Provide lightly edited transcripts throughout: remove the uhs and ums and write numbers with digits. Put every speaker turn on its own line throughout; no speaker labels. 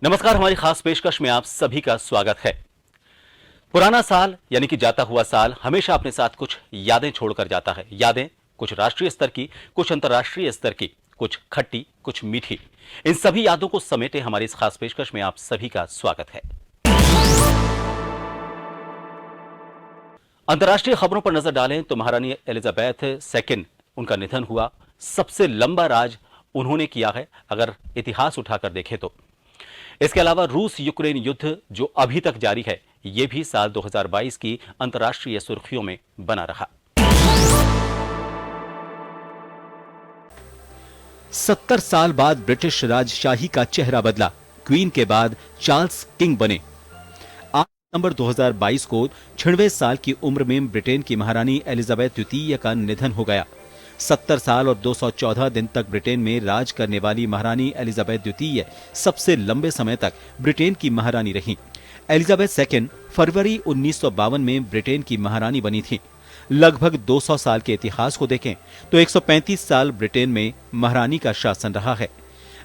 नमस्कार। हमारी खास पेशकश में आप सभी का स्वागत है। पुराना साल यानी कि जाता हुआ साल हमेशा अपने साथ कुछ यादें छोड़कर जाता है। यादें कुछ राष्ट्रीय स्तर की, कुछ अंतर्राष्ट्रीय स्तर की, कुछ खट्टी, कुछ मीठी। इन सभी यादों को समेटे हमारी इस खास पेशकश में आप सभी का स्वागत है। अंतर्राष्ट्रीय खबरों पर नजर डालें तो महारानी एलिजाबेथ सेकंड, उनका निधन हुआ। सबसे लंबा राज उन्होंने किया है अगर इतिहास उठाकर देखें तो। इसके अलावा रूस यूक्रेन युद्ध जो अभी तक जारी है, यह भी साल 2022 की अंतर्राष्ट्रीय सुर्खियों में बना रहा। 70 साल बाद ब्रिटिश राजशाही का चेहरा बदला। क्वीन के बाद चार्ल्स किंग बने। 8 सितंबर 2022 को 96 साल की उम्र में ब्रिटेन की महारानी एलिजाबेथ द्वितीय का निधन हो गया। 70 साल और 214 दिन तक ब्रिटेन में राज करने वाली महारानी एलिजाबेथ द्वितीय सबसे लंबे समय तक ब्रिटेन की महारानी रहीं। एलिजाबेथ सेकंड फरवरी 1952 में ब्रिटेन की महारानी बनी थी। लगभग 200 साल के इतिहास को देखें तो 135 साल ब्रिटेन में महारानी का शासन रहा है।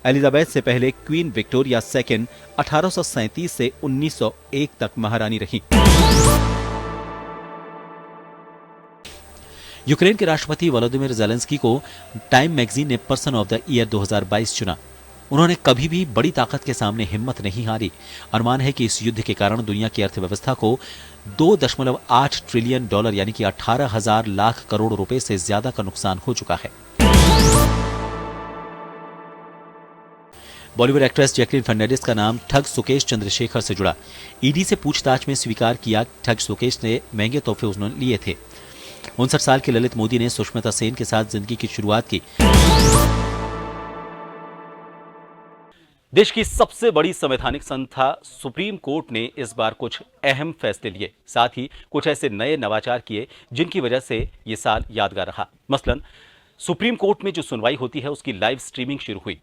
एलिजाबेथ से पहले क्वीन विक्टोरिया सेकंड 1837 से 1901 तक महारानी रहीं। यूक्रेन के राष्ट्रपति वोलोदिमीर ज़ेलेंस्की को टाइम मैगजीन ने पर्सन ऑफ द ईयर 2022 चुना। उन्होंने कभी भी बड़ी ताकत के सामने हिम्मत नहीं हारी। अनुमान है कि इस युद्ध के कारण दुनिया की अर्थव्यवस्था को $2.8 ट्रिलियन यानी कि 18,000 लाख करोड़ रुपए से ज्यादा का नुकसान हो चुका है। बॉलीवुड एक्ट्रेस जैकलीन फर्नांडिस का नाम ठग सुकेश चंद्रशेखर से जुड़ा। ईडी से पूछताछ में स्वीकार किया ठग सुकेश ने महंगे तोहफे उन्होंने लिए थे। 59 साल के ललित मोदी ने सुष्मिता सेन के साथ जिंदगी की शुरुआत की। देश की सबसे बड़ी संवैधानिक संस्था सुप्रीम कोर्ट ने इस बार कुछ अहम फैसले लिए, साथ ही कुछ ऐसे नए नवाचार किए जिनकी वजह से ये साल यादगार रहा। मसलन सुप्रीम कोर्ट में जो सुनवाई होती है उसकी लाइव स्ट्रीमिंग शुरू हुई।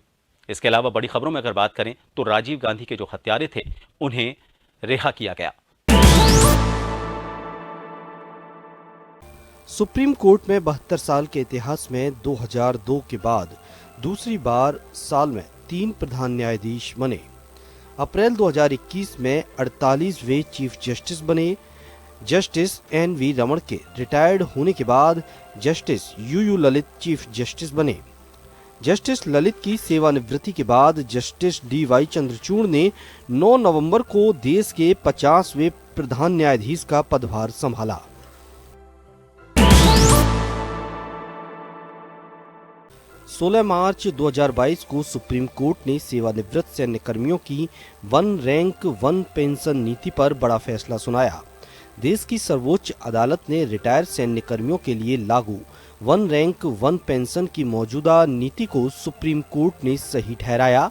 इसके अलावा बड़ी खबरों में अगर बात करें तो राजीव गांधी के जो हत्यारे थे उन्हें रिहा किया गया।
सुप्रीम कोर्ट में 72 साल के इतिहास में 2002 के बाद दूसरी बार साल में 3 प्रधान न्यायाधीश बने। अप्रैल 2021 में 48वें चीफ जस्टिस बने। जस्टिस एन.वी. रमण के रिटायर्ड होने के बाद justice U Lalit chief justice बने। जस्टिस ललित की सेवानिवृत्ति के बाद जस्टिस डी.वाई. चंद्रचूड़ ने 9 नवंबर को देश के 50वें प्रधान न्यायाधीश का पदभार संभाला। सोलह मार्च 2022 को सुप्रीम कोर्ट ने सेवानिवृत्त सैन्य कर्मियों की वन रैंक वन पेंशन नीति पर बड़ा फैसला सुनाया। देश की सर्वोच्च अदालत ने रिटायर सैन्य कर्मियों के लिए लागू वन रैंक वन पेंशन की मौजूदा नीति को सुप्रीम कोर्ट ने सही ठहराया।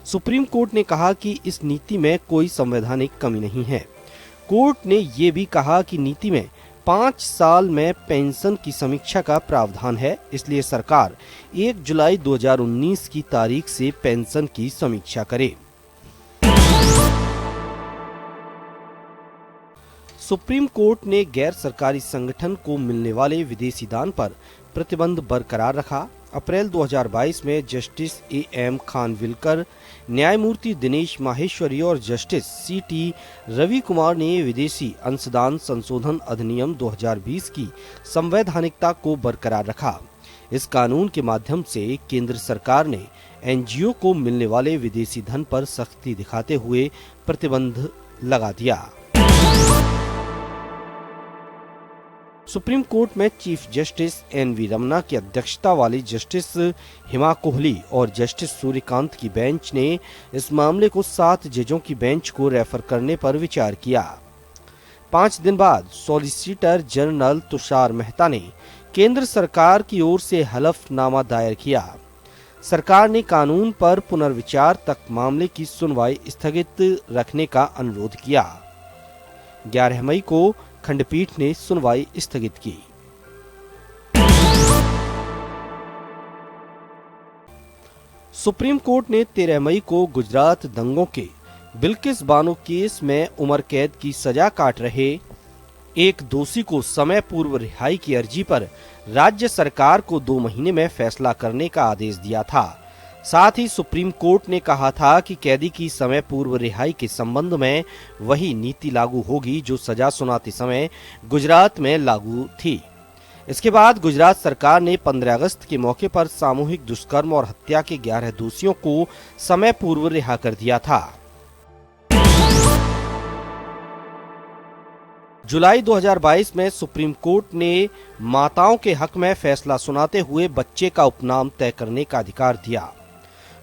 सुप्रीम कोर्ट ने कहा कि इस नीति में कोई संवैधानिक कमी नहीं है। कोर्ट ने ये भी कहा कि नीति में 5 साल में पेंशन की समीक्षा का प्रावधान है, इसलिए सरकार 1 जुलाई 2019 की तारीख से पेंशन की समीक्षा करे। सुप्रीम कोर्ट ने गैर सरकारी संगठन को मिलने वाले विदेशी दान पर प्रतिबंध बरकरार रखा। अप्रैल 2022 में जस्टिस ए.एम. खानविलकर, न्यायमूर्ति दिनेश माहेश्वरी और जस्टिस सी.टी. रवि कुमार ने विदेशी अंशदान संशोधन अधिनियम 2020 की संवैधानिकता को बरकरार रखा। इस कानून के माध्यम से केंद्र सरकार ने एनजीओ को मिलने वाले विदेशी धन पर सख्ती दिखाते हुए प्रतिबंध लगा दिया। सुप्रीम कोर्ट में चीफ जस्टिस एन.वी. रमन्ना की अध्यक्षता वाली जस्टिस हिमा कोहली और जस्टिस सूर्यकांत की बेंच ने इस मामले को 7 जजों की बेंच को रेफर करने पर विचार किया। 5 दिन बाद सॉलिसिटर जनरल तुषार मेहता ने केंद्र सरकार की ओर से हलफनामा दायर किया। सरकार ने कानून पर पुनर्विचार तक मामले की सुनवाई स्थगित रखने का अनुरोध किया। 11 मई को खंडपीठ ने सुनवाई स्थगित की। सुप्रीम कोर्ट ने 13 मई को गुजरात दंगों के बिल्किस बानो केस में उम्र कैद की सजा काट रहे एक दोषी को समय पूर्व रिहाई की अर्जी पर राज्य सरकार को 2 महीने में फैसला करने का आदेश दिया था। साथ ही सुप्रीम कोर्ट ने कहा था कि कैदी की समय पूर्व रिहाई के संबंध में वही नीति लागू होगी जो सजा सुनाते समय गुजरात में लागू थी। इसके बाद गुजरात सरकार ने 15 अगस्त के मौके पर सामूहिक दुष्कर्म और हत्या के 11 दोषियों को समय पूर्व रिहा कर दिया था। जुलाई 2022 में सुप्रीम कोर्ट ने माताओं के हक में फैसला सुनाते हुए बच्चे का उपनाम तय करने का अधिकार दिया।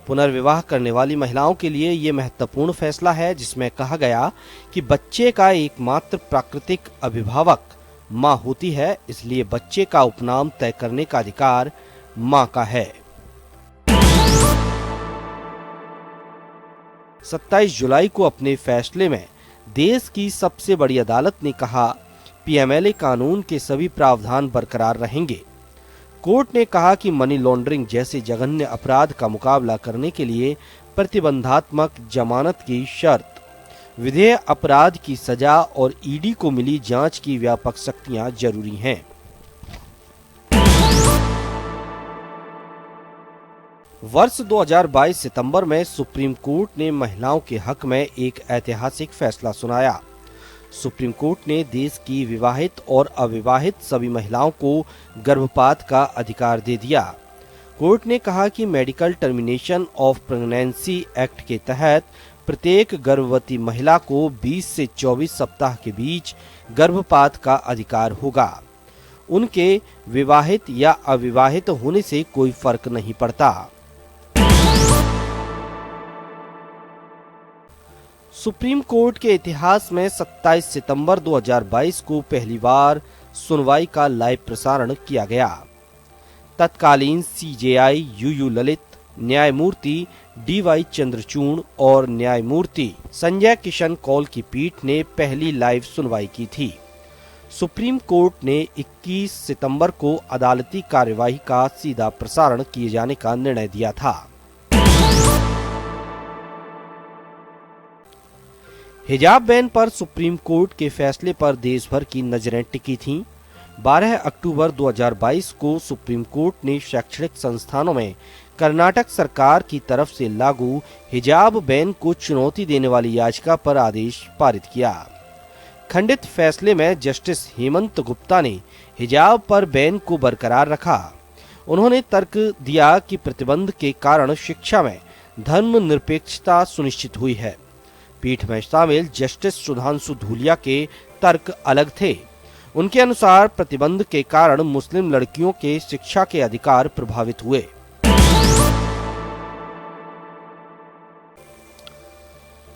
पुनर्विवाह करने वाली महिलाओं के लिए ये महत्वपूर्ण फैसला है, जिसमें कहा गया कि बच्चे का एकमात्र प्राकृतिक अभिभावक माँ होती है, इसलिए बच्चे का उपनाम तय करने का अधिकार माँ का है। 27 जुलाई को अपने फैसले में देश की सबसे बड़ी अदालत ने कहा, पीएमएलए कानून के सभी प्रावधान बरकरार रहेंगे। कोर्ट ने कहा कि मनी लॉन्ड्रिंग जैसे जघन्य अपराध का मुकाबला करने के लिए प्रतिबंधात्मक जमानत की शर्त, विधेय अपराध की सजा और ईडी को मिली जांच की व्यापक शक्तियां जरूरी हैं। वर्ष 2022 सितंबर में सुप्रीम कोर्ट ने महिलाओं के हक में एक ऐतिहासिक फैसला सुनाया। सुप्रीम कोर्ट ने देश की विवाहित और अविवाहित सभी महिलाओं को गर्भपात का अधिकार दे दिया। कोर्ट ने कहा कि medical termination of pregnancy act के तहत प्रत्येक गर्भवती महिला को 20 से 24 सप्ताह के बीच गर्भपात का अधिकार होगा। उनके विवाहित या अविवाहित होने से कोई फर्क नहीं पड़ता। सुप्रीम कोर्ट के इतिहास में 27 सितंबर 2022 को पहली बार सुनवाई का लाइव प्रसारण किया गया। तत्कालीन सीजेआई यूयू ललित, न्यायमूर्ति डीवाई चंद्रचूड़ और न्यायमूर्ति संजय किशन कौल की पीठ ने पहली लाइव सुनवाई की थी। सुप्रीम कोर्ट ने 21 सितंबर को अदालती कार्यवाही का सीधा प्रसारण किए जाने का निर्णय दिया था। हिजाब बैन पर सुप्रीम कोर्ट के फैसले पर देश भर की नजरें टिकी थीं। 12 अक्टूबर 2022 को सुप्रीम कोर्ट ने शैक्षणिक संस्थानों में कर्नाटक सरकार की तरफ से लागू हिजाब बैन को चुनौती देने वाली याचिका पर आदेश पारित किया। खंडित फैसले में जस्टिस हेमंत गुप्ता ने हिजाब पर बैन को बरकरार रखा। उन्होंने तर्क दिया कि प्रतिबंध के कारण शिक्षा में धर्मनिरपेक्षता सुनिश्चित हुई है। पीठ में शामिल जस्टिस सुधांशु धूलिया के तर्क अलग थे। उनके अनुसार प्रतिबंध के कारण मुस्लिम लड़कियों के शिक्षा के अधिकार प्रभावित हुए।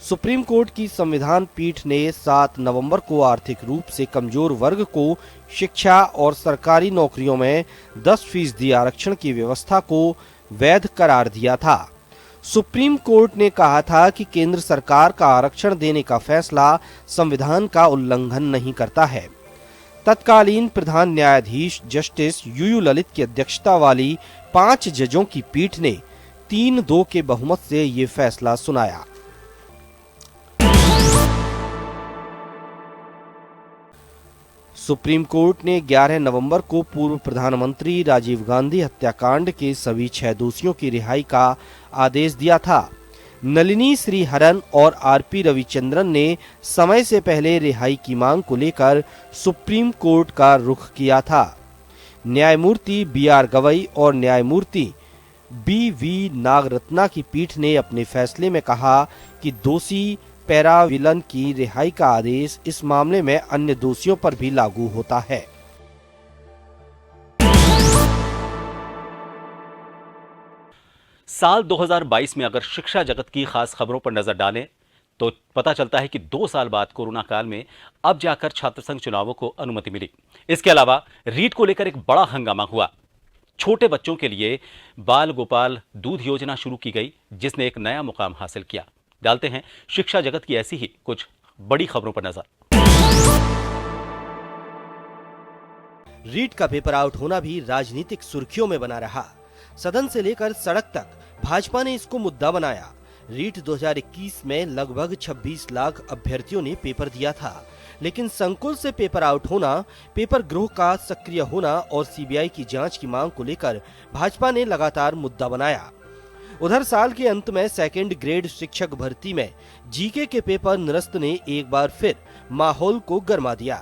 सुप्रीम कोर्ट की संविधान पीठ ने 7 नवंबर को आर्थिक रूप से कमजोर वर्ग को शिक्षा और सरकारी नौकरियों में 10% आरक्षण की व्यवस्था को वैध करार दिया था। सुप्रीम कोर्ट ने कहा था कि केंद्र सरकार का आरक्षण देने का फैसला संविधान का उल्लंघन नहीं करता है। तत्कालीन प्रधान न्यायाधीश जस्टिस यूयू ललित की अध्यक्षता वाली 5 जजों की पीठ ने 3-2 के बहुमत से ये फैसला सुनाया। सुप्रीम कोर्ट ने 11 नवंबर को पूर्व प्रधानमंत्री राजीव गांधी हत्याकांड के सभी 6 दोषियों की रिहाई का आदेश दिया था। नलिनी श्रीहरन और आरपी रविचंद्रन ने समय से पहले रिहाई की मांग को लेकर सुप्रीम कोर्ट का रुख किया था। न्यायमूर्ति बीआर गवई और न्यायमूर्ति बीवी नागरत्ना की पीठ ने अपने फैसले में कहा कि दोषी पैरा विलन की रिहाई का आदेश इस मामले में अन्य दोषियों पर भी लागू होता है।
साल 2022 में अगर शिक्षा जगत की खास खबरों पर नजर डालें तो पता चलता है कि 2 साल बाद कोरोना काल में अब जाकर छात्र संघ चुनावों को अनुमति मिली। इसके अलावा रीट को लेकर एक बड़ा हंगामा हुआ। छोटे बच्चों के लिए बाल गोपाल दूध योजना शुरू की गई, जिसने एक नया मुकाम हासिल किया। डालते हैं शिक्षा जगत की ऐसी ही कुछ बड़ी खबरों पर नजर।
रीट का पेपर आउट होना भी राजनीतिक सुर्खियों में बना रहा। सदन से लेकर सड़क तक भाजपा ने इसको मुद्दा बनाया। रीट 2021 में लगभग 26 लाख अभ्यर्थियों ने पेपर दिया था, लेकिन संकुल से पेपर आउट होना, पेपर ग्रोह का सक्रिय होना और सीबीआई की जांच की मांग को लेकर भाजपा ने लगातार मुद्दा बनाया। उधर साल के अंत में सेकंड ग्रेड शिक्षक भर्ती में जीके के पेपर निरस्त ने एक बार फिर माहौल को गर्मा दिया।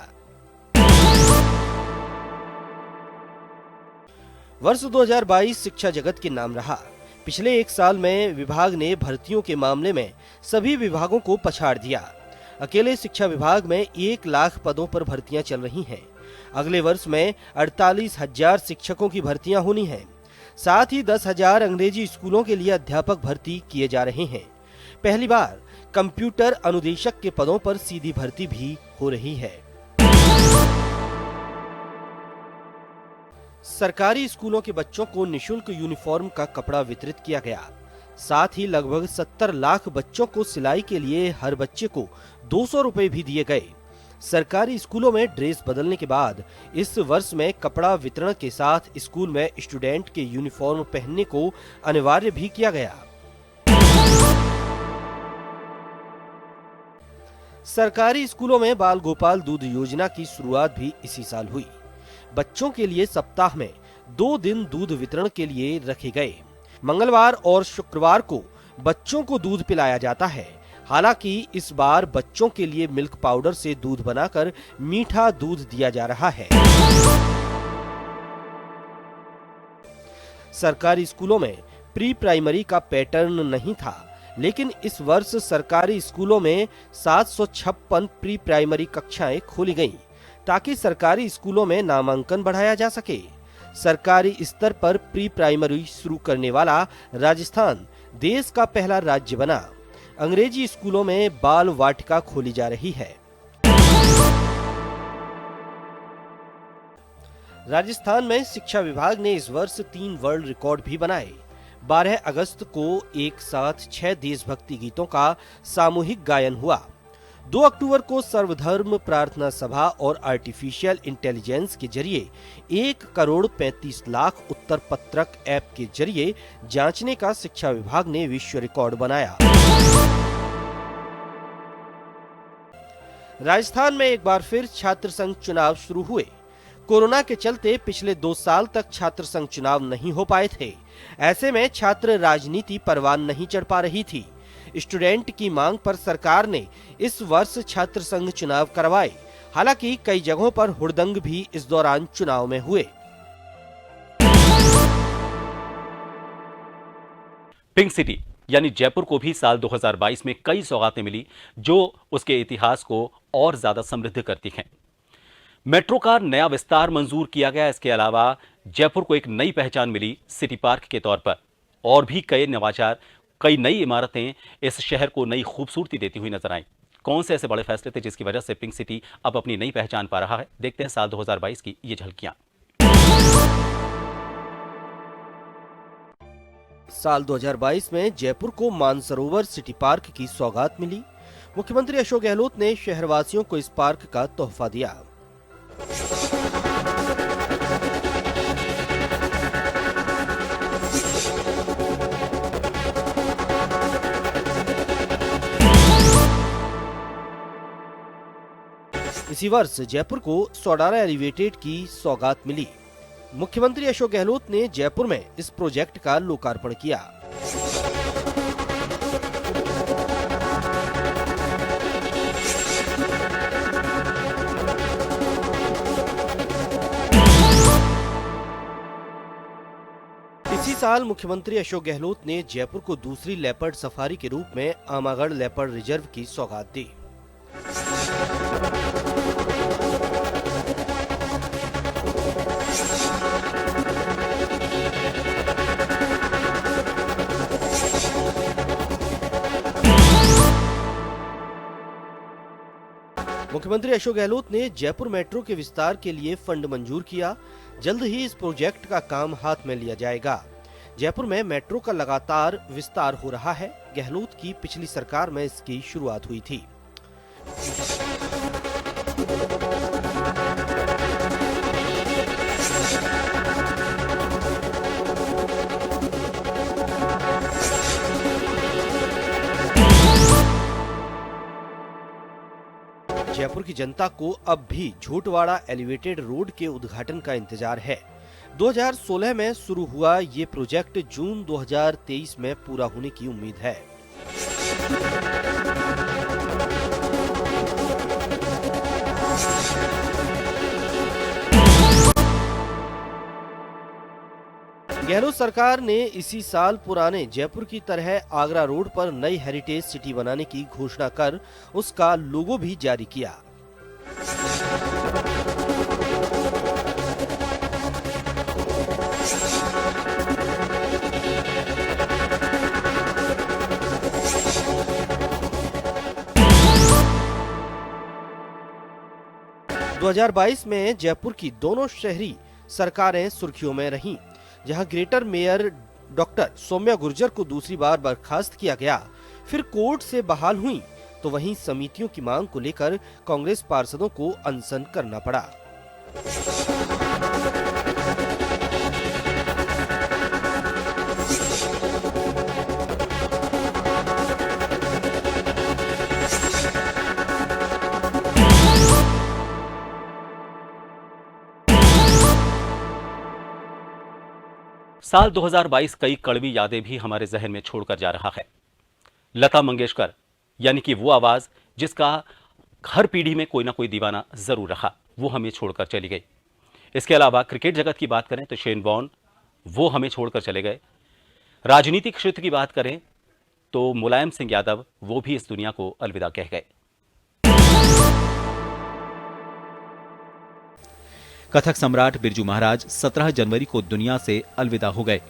वर्ष 2022 शिक्षा जगत के नाम रहा। पिछले एक साल में विभाग ने भर्तियों के मामले में सभी विभागों को पछाड़ दिया। अकेले शिक्षा विभाग में 1 लाख पदों पर भर्तियां चल रही हैं। अगले वर्ष में 48,000 शिक्षकों की भर्तियां होनी हैं। साथ ही 10,000 अंग्रेजी स्कूलों के लिए अध्यापक भर्ती किए जा रहे हैं। पहली बार कंप्यूटर अनुदेशक के पदों पर सीधी भर्ती भी हो रही है। सरकारी स्कूलों के बच्चों को निशुल्क यूनिफॉर्म का कपड़ा वितरित किया गया। साथ ही लगभग 70 लाख बच्चों को सिलाई के लिए हर बच्चे को 200 रुपए भी दिए गए। सरकारी स्कूलों में ड्रेस बदलने के बाद इस वर्ष में कपड़ा वितरण के साथ स्कूल में स्टूडेंट के यूनिफॉर्म पहनने को अनिवार्य भी किया गया। सरकारी स्कूलों में बाल गोपाल दूध योजना की शुरुआत भी इसी साल हुई। बच्चों के लिए सप्ताह में 2 दिन दूध वितरण के लिए रखे गए। मंगलवार और शुक्रवार को बच्चों को दूध पिलाया जाता है। हालांकि इस बार बच्चों के लिए मिल्क पाउडर से दूध बनाकर मीठा दूध दिया जा रहा है। सरकारी स्कूलों में प्री प्राइमरी का पैटर्न नहीं था, लेकिन इस वर्ष सरकारी स्कूलों में 756 प्री प्राइमरी कक्षाएं खोली गईं, ताकि सरकारी स्कूलों में नामांकन बढ़ाया जा सके। सरकारी स्तर पर प्री प्राइमरी शुरू करने वाला राजस्थान देश का पहला राज्य बना। अंग्रेजी स्कूलों में बाल वाटिका खोली जा रही है। राजस्थान में शिक्षा विभाग ने इस वर्ष 3 वर्ल्ड रिकॉर्ड भी बनाए। 12 अगस्त को एक साथ 6 देशभक्ति गीतों का सामूहिक गायन हुआ। 2 अक्टूबर को सर्वधर्म प्रार्थना सभा और आर्टिफिशियल इंटेलिजेंस के जरिए 1,35,00,000 उत्तर पत्रक ऐप के जरिए जांचने का शिक्षा विभाग ने विश्व रिकॉर्ड बनाया। राजस्थान में एक बार फिर छात्र संघ चुनाव शुरू हुए। कोरोना के चलते पिछले 2 साल तक छात्र संघ चुनाव नहीं हो पाए थे। ऐसे में छात्र राजनीति परवान नहीं चढ़ पा रही थी। स्टूडेंट की मांग पर सरकार ने इस वर्ष छात्र संघ चुनाव करवाए। हालांकि कई जगहों पर हुड़दंग भी इस दौरान चुनाव में हुए।
पिंक सिटी यानी जयपुर को भी साल 2022 में कई सौगातें मिली, जो उसके इतिहास को और ज्यादा समृद्ध करती हैं। मेट्रो का नया विस्तार मंजूर किया गया। इसके अलावा जयपुर को एक नई पहचान मिली सिटी पार्क के तौर पर। और भी कई नवाचार, कई नई इमारतें इस शहर को नई खूबसूरती देती हुई नजर आईं। कौन से ऐसे बड़े फैसले थे जिसकी वजह से पिंक सिटी अब अपनी नई पहचान पा रहा है? देखते हैं साल 2022 की ये झलकियां।
साल 2022 में जयपुर को मानसरोवर सिटी पार्क की सौगात मिली। मुख्यमंत्री अशोक गहलोत ने शहरवासियों को इस पार्क का तोहफा दिया। इसी वर्ष जयपुर को सोडारा एलिवेटेड की सौगात मिली। मुख्यमंत्री अशोक गहलोत ने जयपुर में इस प्रोजेक्ट का लोकार्पण किया। इसी साल मुख्यमंत्री अशोक गहलोत ने जयपुर को दूसरी लेपर्ड सफारी के रूप में आमागढ़ लेपर्ड रिजर्व की सौगात दी। मुख्यमंत्री अशोक गहलोत ने जयपुर मेट्रो के विस्तार के लिए फंड मंजूर किया। जल्द ही इस प्रोजेक्ट का काम हाथ में लिया जाएगा। जयपुर में मेट्रो का लगातार विस्तार हो रहा है। गहलोत की पिछली सरकार में इसकी शुरुआत हुई थी। जयपुर की जनता को अब भी झूटवाड़ा एलिवेटेड रोड के उद्घाटन का इंतजार है। 2016 में शुरू हुआ ये प्रोजेक्ट जून 2023 में पूरा होने की उम्मीद है। गहलोत सरकार ने इसी साल पुराने जयपुर की तरह आगरा रोड पर नई हेरिटेज सिटी बनाने की घोषणा कर उसका लोगो भी जारी किया। – 2022 में जयपुर की दोनों शहरी सरकारें सुर्खियों में रहीं, जहां greater mayor doctor Saumya Gurjar को दूसरी बार बर्खास्त किया गया, फिर कोर्ट से बहाल हुई, तो वहीं समितियों की मांग को लेकर कांग्रेस पार्षदों को अनशन करना पड़ा।
साल 2022 कई कड़वी यादें भी हमारे जहन में छोड़कर जा रहा है। लता मंगेशकर यानी कि वो आवाज जिसका हर पीढ़ी में कोई ना कोई दीवाना जरूर रहा, वो हमें छोड़कर चली गई। इसके अलावा क्रिकेट जगत की बात करें तो शेन वॉर्न, वो हमें छोड़कर चले गए। राजनीतिक क्षेत्र की बात करें तो मुलायम सिंह यादव, वो भी इस दुनिया को अलविदा कह गए। कथक सम्राट बिरजू महाराज 17 जनवरी को दुनिया से अलविदा हो गए,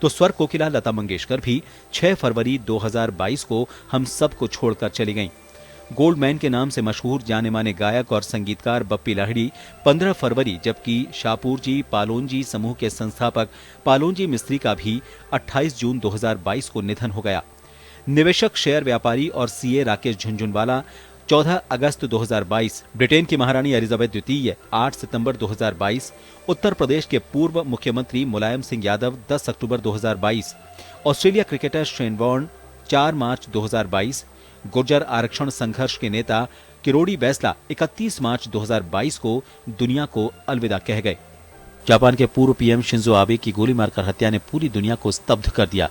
तो स्वर कोकिला लता मंगेशकर भी 6 फरवरी 2022 को हम सबको छोड़कर चली गईं। गोल्डमैन के नाम से मशहूर जाने माने गायक और संगीतकार बप्पी लाहिड़ी 15 फरवरी, जबकि शाहपुरजी पालोनजी समूह के संस्थापक पालोनजी मिस्त्री का भी 28 जून 2022 को निधन हो गया। निवेशक, शेयर व्यापारी और सीए राकेश झुनझुनवाला 14 अगस्त 2022, ब्रिटेन की महारानी एलिजाबेथ द्वितीय 8 सितंबर 2022, उत्तर प्रदेश के पूर्व मुख्यमंत्री मुलायम सिंह यादव 10 अक्टूबर 2022, ऑस्ट्रेलिया क्रिकेटर शेन वॉर्न 4 मार्च 2022, गुर्जर आरक्षण संघर्ष के नेता किरोड़ी बैसला 31 मार्च 2022 को दुनिया को अलविदा कह गए। जापान के पूर्व पीएम शिंजो आबे की गोली मारकर हत्या ने पूरी दुनिया को स्तब्ध कर दिया।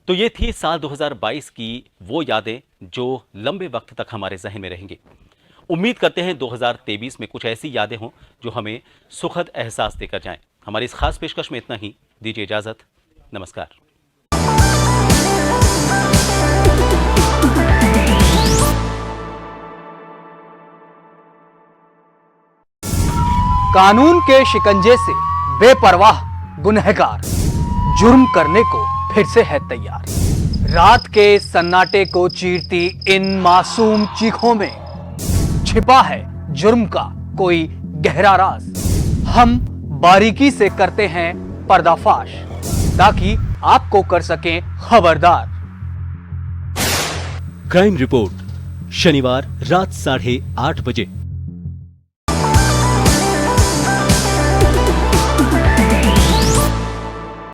तो ये थी साल 2022 की वो यादें जो लंबे वक्त तक हमारे जहन में रहेंगी। उम्मीद करते हैं 2023 में कुछ ऐसी यादें हों जो हमें सुखद एहसास देकर जाएं। हमारी इस खास पेशकश में इतना ही। दीजिए इजाजत। नमस्कार।
कानून के शिकंजे से बेपरवाह गुनहगार जुर्म करने को फिर से है तैयार। रात के सन्नाटे को चीरती इन मासूम चीखों में छिपा है जुर्म का कोई गहरा राज। हम बारीकी से करते हैं पर्दाफाश ताकि आपको कर सकें खबरदार।
क्राइम रिपोर्ट, शनिवार रात 8:30 बजे।